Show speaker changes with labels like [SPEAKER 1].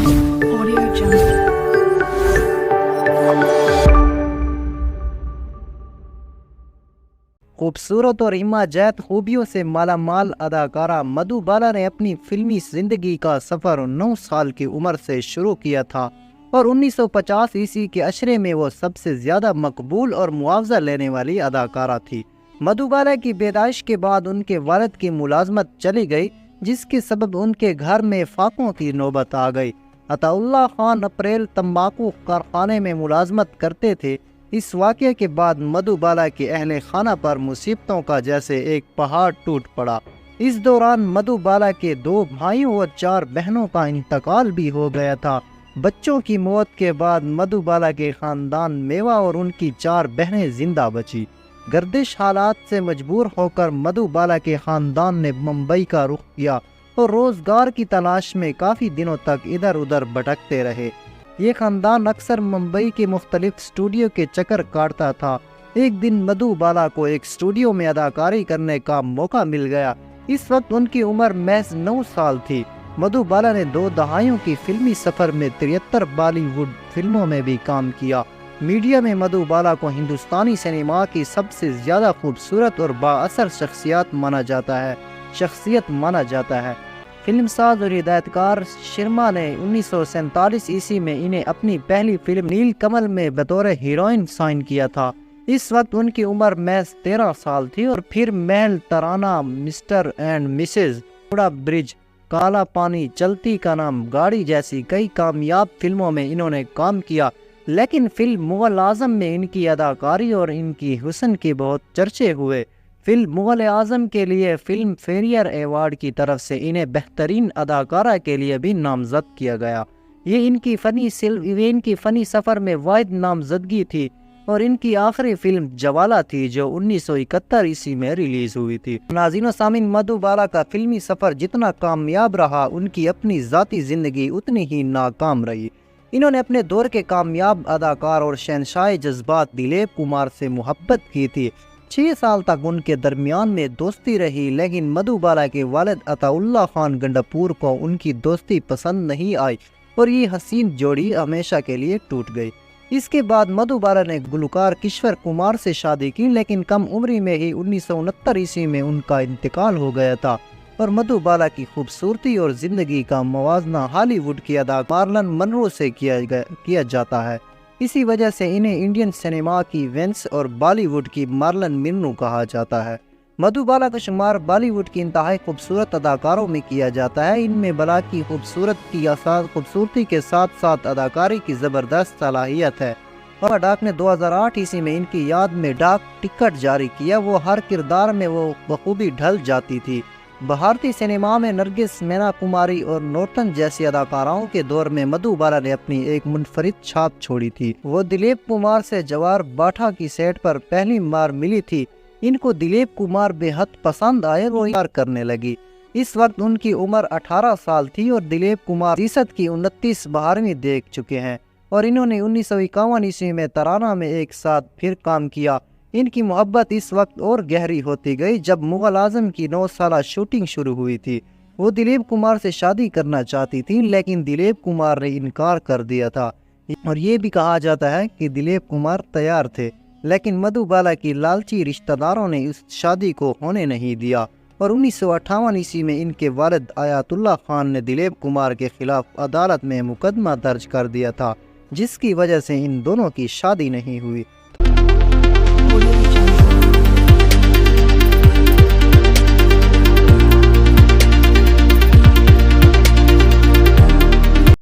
[SPEAKER 1] Audio Jungle.
[SPEAKER 2] खूबसूरत और इमाजैत खूबियों से मालामाल अदाकारा मधुबाला ने अपनी फिल्मी जिंदगी का सफर 9 साल की उम्र से शुरू किया था और 1950 ईस्वी के अशरे में वो सबसे ज्यादा मकबूल और मुआवजा लेने वाली अदाकारा थी। मधुबाला की पैदाइश के बाद उनके वालिद की मुलाजमत चली गई, जिसके सबब उनके घर में फाकों की नौबत आ गई। अताउल्लाह खान अप्रैल तंबाकू कारखाने में मुलाजमत करते थे। इस वाक़े के बाद मधुबाला के अहले खाना पर मुसीबतों का जैसे एक पहाड़ टूट पड़ा। इस दौरान मधुबाला के 2 भाइयों और 4 बहनों का इंतकाल भी हो गया था। बच्चों की मौत के बाद मधुबाला के खानदान मेवा और उनकी 4 बहनें जिंदा बची। गर्दिश हालात से मजबूर होकर मधुबाला के खानदान ने मुंबई का रुख किया और रोजगार की तलाश में काफ़ी दिनों तक इधर उधर भटकते रहे। ये खानदान अक्सर मुंबई के मुख्तलिफ स्टूडियो के चक्कर काटता था। एक दिन मधुबाला को एक स्टूडियो में अदाकारी करने का मौका मिल गया। इस वक्त उनकी उम्र महज 9 साल थी। मधुबाला ने 2 दहाइयों की फिल्मी सफर में 73 बॉलीवुड फिल्मों में भी काम किया। मीडिया में मधुबाला को हिंदुस्तानी सिनेमा की सबसे ज़्यादा खूबसूरत और बाअसर शख्सियत माना जाता है। फिल्मसाज और हिदायतकार शर्मा ने 1947 ईस्वी में इन्हें अपनी पहली फिल्म नील कमल में बतौर हीरोइन साइन किया था। इस वक्त उनकी उम्र महज 13 साल थी और फिर महल तराना, मिस्टर एंड मिसेज, उड़ा ब्रिज, काला पानी, चलती का नाम, गाड़ी जैसी कई कामयाब फिल्मों में इन्होंने काम किया। लेकिन फिल्म मुगल आजम में इनकी अदाकारी और इनकी हुस्न के बहुत चर्चे हुए। फिल्म मुगल आजम के लिए फिल्म फेयर अवार्ड की तरफ से इन्हें बेहतरीन अदाकारा के लिए भी नामजद किया गया। ये इनकी फ़नी सफ़र में वाहिद नामजदगी थी और इनकी आखिरी फिल्म जवाला थी जो 1971 ईस्वी में रिलीज़ हुई थी। नाज़रीन व सामीन, मधुबाला का फिल्मी सफ़र जितना कामयाब रहा, उनकी अपनी ज़ाती ज़िंदगी उतनी ही नाकाम रही। इन्होंने अपने दौर के कामयाब अदाकार और शहंशाह जज्बात दिलीप कुमार से मोहब्बत की थी। 6 साल तक उनके दरमियान में दोस्ती रही, लेकिन मधुबाला के वालिद अताउल्लाह खान गंडापुर को उनकी दोस्ती पसंद नहीं आई और ये हसीन जोड़ी हमेशा के लिए टूट गई। इसके बाद मधुबाला ने गुलकार किशोर कुमार से शादी की, लेकिन कम उम्री में ही 1969 ईस्वी में उनका इंतकाल हो गया था और मधुबाला की खूबसूरती और ज़िंदगी का मुवाजना हॉलीवुड की अदाकार मार्लन मनरो से किया जाता है। इसी वजह से इन्हें इंडियन सिनेमा की वेंस और बॉलीवुड की मार्लन मिन्नू कहा जाता है। मधुबाला का शुमार बॉलीवुड की इंतहाई खूबसूरत अदाकारों में किया जाता है। इनमें बला की खूबसूरती के साथ साथ अदाकारी की ज़बरदस्त सलाहियत है। और डाक ने 2008 ईस्वी में इनकी याद में डाक टिकट जारी किया। वो हर किरदार में वो बखूबी ढल जाती थी। भारतीय सिनेमा में नरगिस, मीना कुमारी और नूतन जैसी अदाकाराओं के दौर में मधुबाला ने अपनी एक मुनफरिद छाप छोड़ी थी। वो दिलीप कुमार से जवार बाठा की सेट पर पहली बार मिली थी। इनको दिलीप कुमार बेहद पसंद आए, वो प्यार करने लगी। इस वक्त उनकी उम्र 18 साल थी और दिलीप कुमार फीसद की 29 12वीं देख चुके हैं और इन्होंने 1951 ईस्वी में तराना में एक साथ फिर काम किया। इनकी मोहब्बत इस वक्त और गहरी होती गई जब मुगल आजम की 9 साल शूटिंग शुरू हुई थी। वो दिलीप कुमार से शादी करना चाहती थी, लेकिन दिलीप कुमार ने इनकार कर दिया था और ये भी कहा जाता है कि दिलीप कुमार तैयार थे, लेकिन मधुबाला की लालची रिश्तेदारों ने इस शादी को होने नहीं दिया और 1958 ईस्वी में इनके वालिद आयतुल्लाह खान ने दिलीप कुमार के खिलाफ अदालत में मुकदमा दर्ज कर दिया था, जिसकी वजह से इन दोनों की शादी नहीं हुई।